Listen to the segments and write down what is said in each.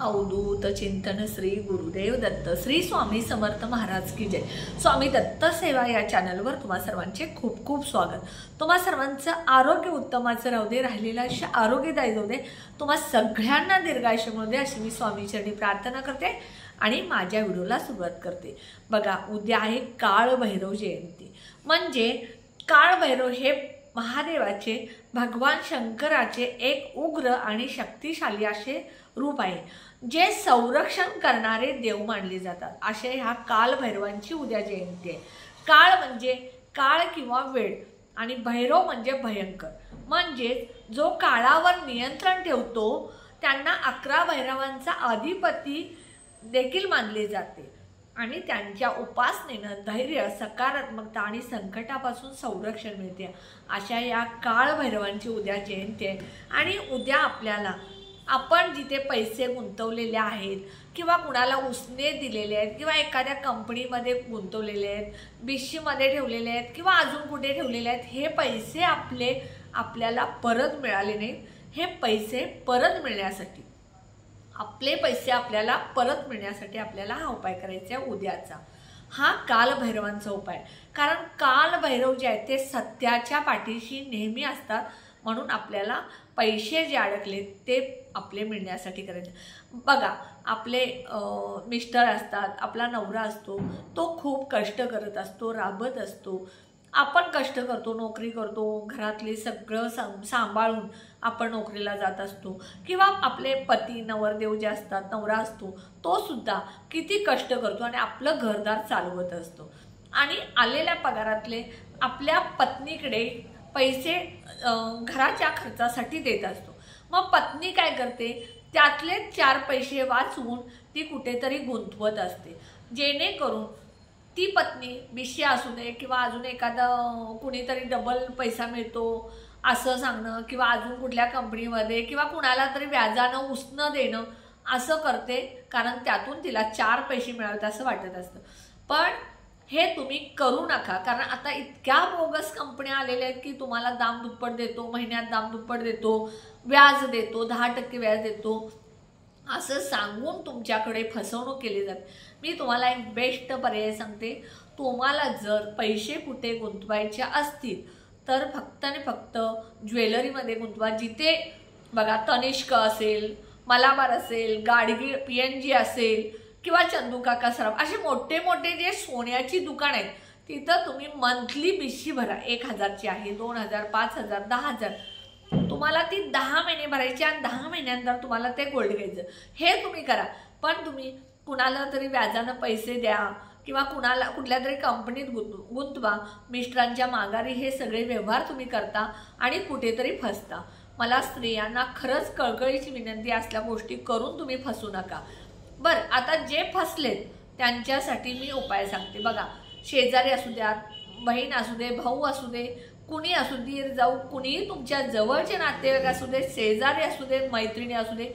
अवधूत चिंतन श्री गुरुदेव दत्त श्री स्वामी समर्थ महाराज की जय। स्वामी दत्त सेवा या चॅनलवर तुम्हा सर्वांचे खूप खूप स्वागत। तुम्हा सर्वांचं आरोग्य उत्तमाचं राहू दे, राहिलेलं आयुष्य आरोग्यदायी जाऊ दे, तुम्हा सगळ्यांना दीर्घायुष्य मिळू दे अशी मी स्वामीचरणी प्रार्थना करते आणि माझ्या व्हिडिओला सुरुवात करते। बघा, उद्या आहे काळ भैरव जयंती। म्हणजे काळ भैरव हे महादेवाचे, भगवान शंकराचे एक उग्र आणि शक्तिशाली असे रूप आहे, जे संरक्षण करणारे देव मानले जातात। असे ह्या काल भैरवांची उद्या जयंती आहे। काळ म्हणजे काळ किंवा वेळ आणि भैरव म्हणजे भयंकर, म्हणजे जो काळावर नियंत्रण ठेवतो त्यांना 11 भैरवांचा अधिपती देखील मानले जाते आणि त्यांच्या उपासनेनं धैर्य, सकारात्मकता आणि संकटापासून संरक्षण मिळते। अशा या काळ भैरवांची उद्या जयंती आहे आणि उद्या आपल्याला आपण जिथे पैसे गुंतवलेले आहेत किंवा कुणाला उसने दिलेले आहेत किंवा एखाद्या कंपनीमध्ये गुंतवलेले आहेत, बिशीमध्ये ठेवलेले आहेत किंवा अजून कुठे ठेवलेले आहेत, हे पैसे आपल्याला परत मिळाले नाहीत। हे पैसे परत मिळण्यासाठी, आपले पैसे आपल्याला परत मिळण्यासाठी आपल्याला हा उपाय करायचा आहे उद्याचा। हा काल भैरवांचा उपाय, कारण काल भैरव जे आहेत ते सत्याच्या पाठीशी नेहमी असतात, म्हणून आपल्याला पैसे जे अडकले ते आपले मिळण्यासाठी करायचे। बघा, आपले मिस्टर असतात, आपला नवरा असतो, तो खूप कष्ट करत असतो, राबत असतो, आपण कष्ट करतो, नोकरी करतो, घरातले सगळं सांभाळून आपण नोकरीला जात असतो, किंवा आपले पती नवरदेव जे असतात, नवरा असतो, तो सुद्धा किती कष्ट करतो आणि आपलं घरदार चालवत असतो आणि आलेल्या पगारातले आपल्या पत्नीकडे पैसे घराच्या खर्चासाठी देत असतो। मग पत्नी काय करते, त्यातले 4 पैसे वाचवून ती कुठेतरी गुंतवत असते, जेणेकरून ती पत्नी बिशी असू दे किंवा अजून एखादा कुणीतरी डबल पैसा मिळतो असं सांगणं, किंवा अजून कुठल्या कंपनीमध्ये किंवा कुणाला तरी व्याजानं उसनं देणं असं करते, कारण त्यातून तिला 4 पैसे मिळावेत असं वाटत असतं। पण हे तुम्ही करू नका, कारण आता इतक्या बोगस कंपन्या आलेल्या आहेत की तुम्हाला दाम दुप्पट देतो, महिन्यात दाम दुप्पट देतो, व्याज देतो, 10% व्याज देतो असं सांगून तुमच्याकडे फसवणूक केली जाते। मी तुम्हाला एक बेस्ट पर्याय सांगते, तुम्हाला जर पैसे कुठे गुंतवायचे असतील तर फक्त आणि फक्त ज्वेलरीमध्ये गुंतवा। जिथे बघा, तनिष्क असेल, मलाबार असेल, गाडगी PNG असेल किंवा चंदूकाका सराफ, असे मोठे मोठे जे सोन्याची दुकान आहेत, तिथं तुम्ही मंथली बिशी भरा। 1000ची आहे, 2000, 5000, 10000, तुम्हाला ती 10 महिने भरायची आणि 10 महिन्यानंतर तुम्हाला ते गोल्ड घ्यायचं। हे तुम्ही करा, पण तुम्ही कुणाला तरी व्याजानं पैसे द्या किंवा कुणाला कुठल्या तरी कंपनीत गुंतवा, मिस्टरांच्या माघारी हे सगळे व्यवहार तुम्ही करता आणि कुठेतरी फसता। मला स्त्रियांना खरंच कळकळीची विनंती, असल्या गोष्टी करून तुम्ही फसू नका। बरं, आता जे फसलेत त्यांच्यासाठी मी उपाय सांगते। बघा, शेजारी असू द्यात, बहीण असू दे, भाऊ असू दे, कुणी असू दे, जाऊ कुणीही तुमच्या जवळचे नातेवाईक असू दे, शेजारी असू दे, मैत्रिणी असू दे,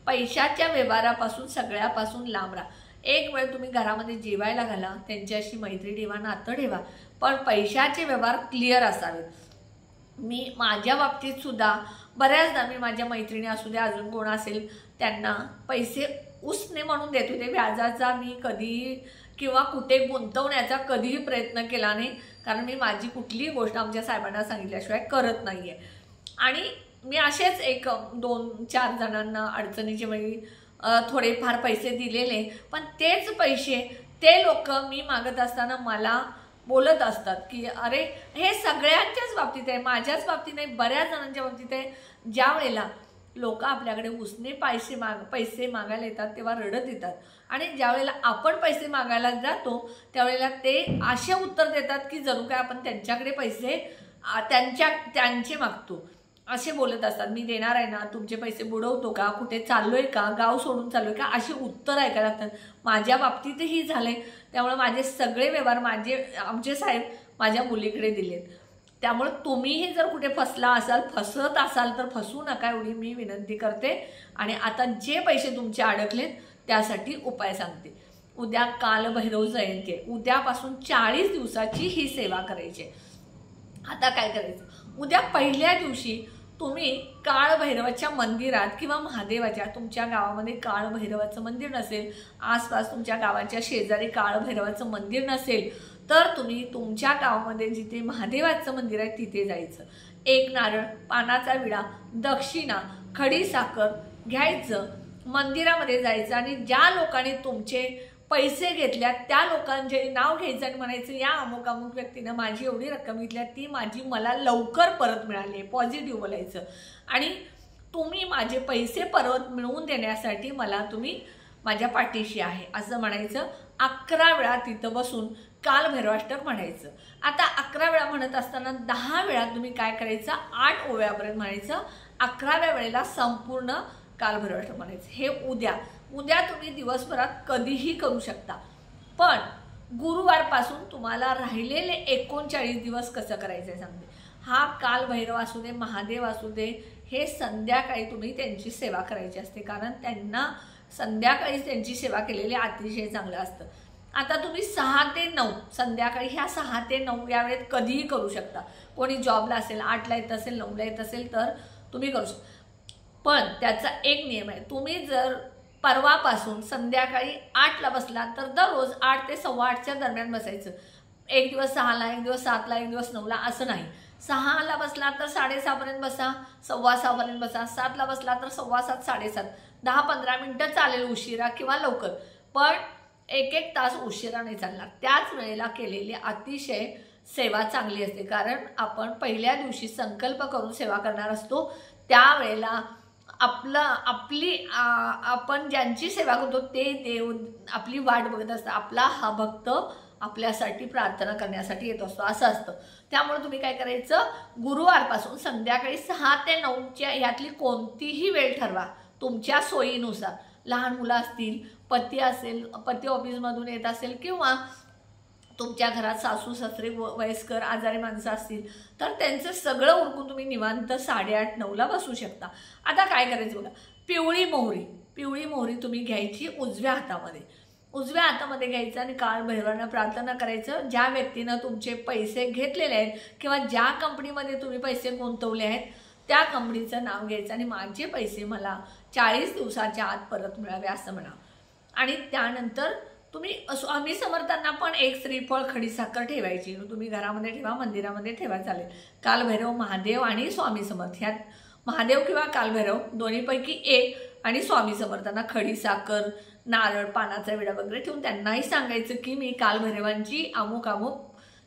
पैशाच्या व्यवहारापासून सगळ्यापासून लांब राहा। एक वेळ तुम्ही घरामध्ये जेवायला घाला, त्यांच्याशी मैत्री ठेवा, नातं ठेवा, पण पैशाचे व्यवहार क्लिअर असावेत। मी माझ्या बाबतीत सुद्धा बऱ्याचदा मी माझ्या मैत्रिणी असू द्या, अजून कोण असेल, त्यांना पैसे उसने म्हणून देत होते। व्याजाचा मी कधीही किंवा कुठे गुंतवण्याचा कधीही प्रयत्न केला नाही, कारण मी माझी कुठलीही गोष्ट आमच्या साहेबांना सांगितल्याशिवाय करत नाही आहे। आणि मी असेच 1-2-4 जणांना अडचणीच्या वेळी थोडेफार पैसे दिलेले, पण तेच पैसे ते लोक मी मागत असताना मला बोलत असतात की अरे, हे सगळ्यांच्याच बाबतीत आहे, माझ्याच बाबतीत नाही, बऱ्याच जणांच्या बाबतीत आहे। ज्या वेळेला लोक आपल्याकडे उसने पैसे मागायला येतात तेव्हा रडत येतात, आणि ज्या वेळेला आपण पैसे मागायला जातो त्यावेळेला ते असे उत्तर देतात की जणू काय आपण त्यांच्याकडे पैसे त्यांचे मागतो असे बोलत असतात। मी देणार आहे ना, तुमचे पैसे बुडवतो का, कुठे चाललोय का, गाव सोडून चाललोय का, असे उत्तर ऐकायला लागतात। माझ्या बाबतीतही झाले, त्यामुळे माझे सगळे व्यवहार आमचे साहेब माझ्या मुलीकडे दिलेत। त्यामुळे तुम्हीही जर कुठे फसत असाल तर फसू नका, एवढी मी विनंती करते। आणि आता जे पैसे तुमचे अडकलेत त्यासाठी उपाय सांगते। उद्या काल भैरव जयंती आहे, उद्यापासून 40 दिवसाची ही सेवा करायची। आता काय करायचं, उद्या पहिल्या दिवशी तुम्ही काळभैरवाच्या मंदिरात किंवा महादेवाच्या, तुमच्या गावामध्ये काळभैरवाचं मंदिर नसेल, आसपास तुमच्या गावाच्या शेजारी काळभैरवाचं मंदिर नसेल, तर तुम्ही तुमच्या गावामध्ये जिथे महादेवाचं मंदिर आहे तिथे जायचं. एक नारळ, पानाचा विडा, दक्षिणा, खडी साखर घ्यायचं, मंदिरामध्ये जायचं आणि ज्या लोकांनी तुमचे पैसे घेतल्यात त्या लोकांचे नाव घ्यायचं आणि म्हणायचं या अमुक अमुक व्यक्तीनं माझी एवढी रक्कम घेतल्या, ती माझी मला लवकर परत मिळाली. पॉझिटिव्ह बोलायचं आणि तुम्ही माझे पैसे परत मिळवून देण्यासाठी तुम्ही माझ्या पाठीशी आहे असं म्हणायचं. 11 वेळा तिथं बसून कालभैरवाष्टक म्हणायचं. आता 11 वेळा म्हणत असताना 10 वेळा तुम्ही काय करायचं, 8 ओव्यापर्यंत म्हणायचं. 11व्या वेळेला संपूर्ण कालभैरवाष्टक म्हणायचं. हे उद्या तुम्ही दिवसभरात कधीही करू शकता, पण गुरुवारपासून तुम्हाला राहिलेले 39 दिवस कसं करायचं आहे सांगते. हा कालभैरव असू दे, महादेव असू दे, हे संध्याकाळी तुम्ही त्यांची सेवा करायची असते, कारण त्यांना संध्याकाळी त्यांची सेवा केलेली अतिशय चांगलं असतं. आता तुम्ही 6 ते 9 संध्याकाळी ह्या 6 ते 9 या वेळेत कधीही करू शकता. कोणी जॉबला असेल, 8ला येत असेल, 9ला येत असेल तर तुम्ही करू शकता. पण त्याचा एक नियम आहे, तुम्ही जर परवापासून संध्याकाळी 8ला बसला तर दररोज 8 ते 8:15च्या दरम्यान बसायचं. एक दिवस 6ला, एक दिवस 7ला, एक दिवस 9ला असं नाही. 6ला बसला तर 6:30 पर्यंत बसा, 6:15 पर्यंत बसा. 7ला बसला तर 7:15, 7:30, 10-15 मिनिटं चालेल उशिरा किंवा लवकर, पण 1-1 तास उशिरा नाही चालणार. त्याच वेळेला केलेली अतिशय सेवा चांगली असते, कारण आपण पहिल्या दिवशी संकल्प करून सेवा करणार असतो. त्यावेळेला आपण ज्यांची सेवा करतो ते देव आपली वाट बघत असतात. आपला हा भक्त आपल्यासाठी प्रार्थना करण्यासाठी येत असतो असं असतं. त्यामुळे तुम्ही काय करायचं, गुरुवारपासून संध्याकाळी 6 ते 9च्या ह्यातली कोणतीही वेळ ठरवा तुमच्या सोयीनुसार. लहान मुलं असतील, पती असेल, पती ऑफिसमधून येत असेल किंवा तुमच्या घरात सासू सासरे वयस्कर आजारी माणसं असतील तर त्यांचं सगळं उरकून तुम्ही निवांत 8:30-9ला बसू शकता. आता काय करायचं बघा, पिवळी मोहरी तुम्ही घ्यायची उजव्या हातामध्ये घ्यायचं आणि काळभैरवांना प्रार्थना करायचं. ज्या व्यक्तीनं तुमचे पैसे घेतलेले आहेत किंवा ज्या कंपनीमध्ये तुम्ही पैसे गुंतवले आहेत त्या कंपनीचं नाव घ्यायचं आणि माझे पैसे मला 40 दिवसाच्या आत परत मिळावे असं म्हणा. आणि त्यानंतर तुम्ही स्वामी समर्थांना पण एक श्रीफळ, खडीसाखर ठेवायची. तुम्ही घरामध्ये ठेवा, मंदिरामध्ये ठेवा, चालेल. कालभैरव, महादेव आणि स्वामी समर्थ ह्यात महादेव किंवा कालभैरव दोन्हीपैकी एक आणि स्वामी समर्थांना खडीसाखर, नारळ, पानाचा विडा वगैरे ठेवून त्यांनाही सांगायचं की मी कालभैरवांची अमुक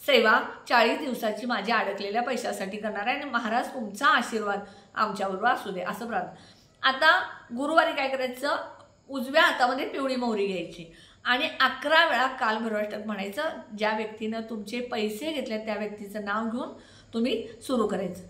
सेवा 40 दिवसाची माझ्या अडकलेल्या पैशासाठी करणार आहे आणि महाराज तुमचा आशीर्वाद आमच्याबरोबर असू दे असं प्रार्थना. आता गुरुवारी काय करायचं, उजव्या हातामध्ये पिवळी मोहरी घ्यायची आणि 11 वेळा कालभैरवाष्टक म्हणायचं. ज्या व्यक्तीनं तुमचे पैसे घेतले त्या व्यक्तीचं नाव घेऊन तुम्ही सुरू करायचं.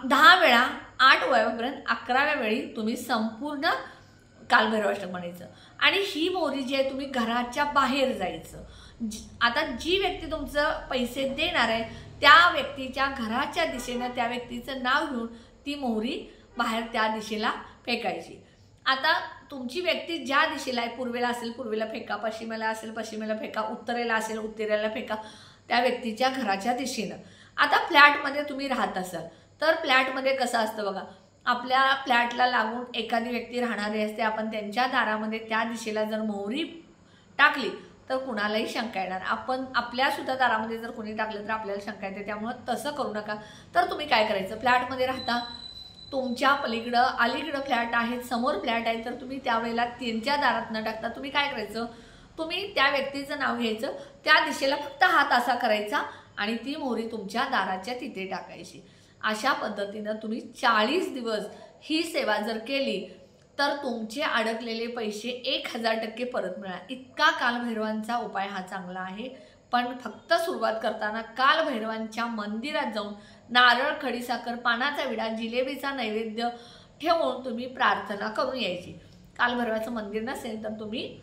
10 वेळा 8 वेळापर्यंत 11व्या वेळी तुम्ही संपूर्ण कालभैरवाष्टक म्हणायचं. आणि ही मोहरी जी आहे तुम्ही घराच्या बाहेर जायचं. आता जी व्यक्ती तुमचं पैसे देणार आहे त्या व्यक्तीच्या घराच्या दिशेनं त्या व्यक्तीचं नाव घेऊन ती मोहरी बाहेर त्या दिशेला फेकायची. आता तुमची व्यक्ती ज्या दिशेला आहे, पूर्वेला असेल पूर्वेला फेका, पश्चिमेला असेल पश्चिमेला फेका, उत्तरेला असेल उत्तरेला फेका, त्या व्यक्तीच्या घराच्या दिशेनं. आता फ्लॅटमध्ये तुम्ही राहत असाल तर फ्लॅटमध्ये कसं असतं बघा, आपल्या फ्लॅटला लागून एखादी व्यक्ती राहणारी असते. आपण त्यांच्या दारामध्ये त्या दिशेला जर मोहरी टाकली तर कुणालाही शंका येणार. आपण आपल्यासुद्धा दारामध्ये जर कोणी टाकलं तर आपल्याला शंका येते. त्यामुळं तसं करू नका. तर तुम्ही काय करायचं, फ्लॅटमध्ये राहता, तुमच्या अलीकडं फ्लॅट आहेत, समोर फ्लॅट आहे, तर तुम्ही त्यावेळेला त्यांच्या दारात न टाकता तुम्ही काय करायचं, तुम्ही त्या व्यक्तीचं नाव घ्यायचं, त्या दिशेला फक्त हात असा करायचा आणि ती मोहरी तुमच्या दाराच्या तिथे टाकायची. अशा पद्धतीनं तुम्ही 40 दिवस ही सेवा जर केली तर तुमचे अडकलेले पैसे 1000% परत मिळणार. इतका कालभैरवांचा उपाय हा चांगला आहे. पण फक्त सुरुवात करताना कालभैरवांच्या मंदिरात जाऊन नारळ, खडीसाखर, पानाचा विडा, जिलेबीचा नैवेद्य ठेवून तुम्ही प्रार्थना करून यायची. कालभैरवाचं मंदिर नसेल तर तुम्ही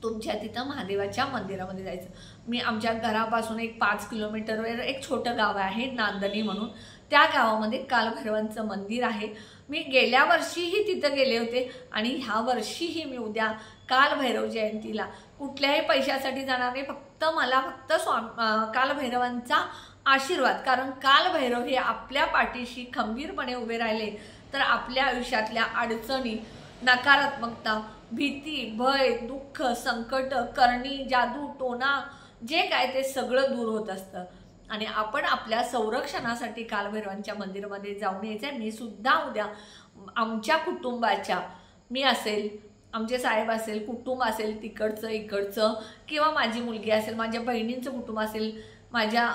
तुमच्या तिथं महादेवाच्या मंदिरामध्ये जायचं. मी आमच्या घरापासून एक 5 किलोमीटरवर एक छोटं गाव आहे नांदणी म्हणून, त्या गावामध्ये कालभैरवांचं मंदिर आहे. मी गेल्या वर्षीही तिथं गेले होते आणि ह्या वर्षीही मी उद्या कालभैरव जयंतीला कुठल्याही पैशासाठी जाणार नाही. मला फक्त कालभैरवांचा आशीर्वाद, कारण कालभैरव हे आपल्या पाठीशी खंबीरपणे उभे राहिले तर आपल्या आयुष्यातल्या अडचणी, नकारात्मकता, भीती, भय, दुःख, संकट, करणी, जादू, टोना जे काय ते सगळं दूर होत असतं। आणि आपण आपल्या संरक्षणासाठी कालभैरवांच्या मंदिरामध्ये जाऊन यायचं। मी सुद्धा उद्या आमच्या कुटुंबाच्या, मी असेल, आमचे साहेब असेल, कुटुंब असेल तिकडचं इकडचं, किंवा माझी मुलगी असेल, माझ्या बहिणींचं कुटुंब असेल, माझ्या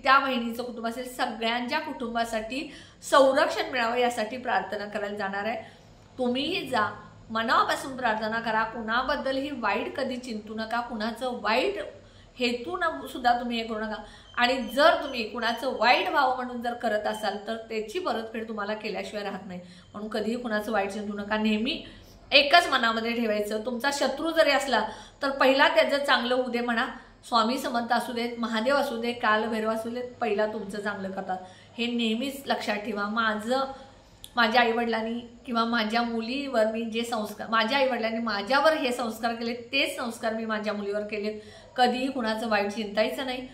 त्या बहिणीचं कुटुंब असेल, सगळ्यांच्या कुटुंबासाठी संरक्षण मिळावं यासाठी प्रार्थना करायला जाणार आहे। तुम्हीही जा, मनापासून प्रार्थना करा। कुणाबद्दलही वाईट कधी चिंतू नका, कुणाचं वाईट हेतून सुद्धा तुम्ही हे करू नका। आणि जर तुम्ही कुणाचं वाईट व्हावं म्हणून जर करत असाल तर त्याची परतफेड तुम्हाला केल्याशिवाय राहत नाही। म्हणून कधीही कुणाचं वाईट चिंतू नका। नेहमी एकच मनामध्ये ठेवायचं, तुमचा शत्रू जरी असला तर पहिला त्याचं चांगलं होऊ दे म्हणा। स्वामी समर्थ असू देत, महादेव असू दे, कालभैरव असू देत, पहिला तुमचं चांगलं करतात हे नेहमीच लक्षात ठेवा। माझ्या आईवडिलांनी किंवा माझ्या मुलीवर मी जे संस्कार, माझ्या आईवडिलांनी माझ्यावर हे संस्कार केले तेच संस्कार मी माझ्या मुलीवर केलेत। कधीही कुणाचं वाईट चिंतायचं नाही,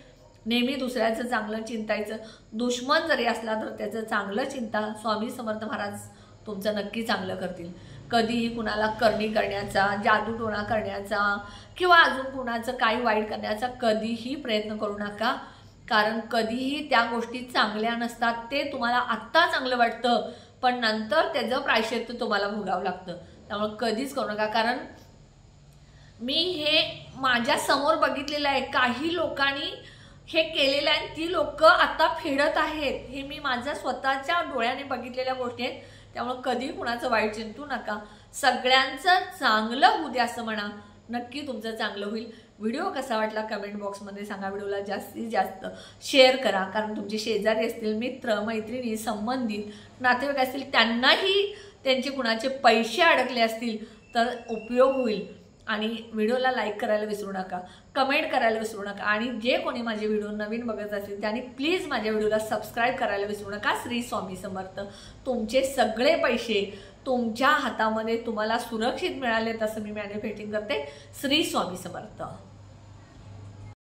नेहमी दुसऱ्याचं चांगलं चिंतायचं। दुश्मन जरी असला तर त्याचं चांगलं चिंता, स्वामी समर्थ महाराज तुमचं नक्की चांगलं करतील। कधीही कुणाला करणी करण्याचा, जादू टोणा करण्याचा किंवा अजून कुणाचं काही वाईट करण्याचा कधीही प्रयत्न करू नका, कारण कधीही त्या गोष्टी चांगल्या नसतात। ते तुम्हाला आत्ता चांगलं वाटतं पण नंतर त्याचं प्रायश्चित्त तुम्हाला भोगावं लागतं। त्यामुळे कधीच करू नका, कारण मी हे माझ्या समोर बघितलेलं आहे। काही लोकांनी हे केलेलं आहे, ती लोक आता फेडत आहेत। हे मी माझ्या स्वतःच्या डोळ्याने बघितलेल्या गोष्टी आहेत। त्यामुळे कधी कुणाचं वाईट चिंतू नका, सगळ्यांचं चांगलं होऊ द्या असं म्हणा, नक्की तुमचं चांगलं होईल। व्हिडिओ कसा वाटला कमेंट बॉक्समध्ये सांगा। व्हिडिओला जास्तीत जास्त शेअर करा, कारण तुमचे शेजारी असतील, मित्र मैत्रिणी, संबंधित नातेवाईक असतील, त्यांनाही त्यांचे कुणाचे पैसे अडकले असतील तर उपयोग होईल। आणि व्हिडिओला लाईक करायला विसरू नका, कमेंट करायला विसरू नका। आणि जे कोणी माझे व्हिडिओ नवीन बघत असतील त्यांनी प्लीज माझ्या व्हिडिओला सबस्क्राईब करायला विसरू नका। श्री स्वामी समर्थ। तुमचे सगळे पैसे तुमच्या हातामध्ये तुम्हाला सुरक्षित मिळालेत असं मी मॅन्युफॅक्चरिंग करते। श्री स्वामी समर्थ।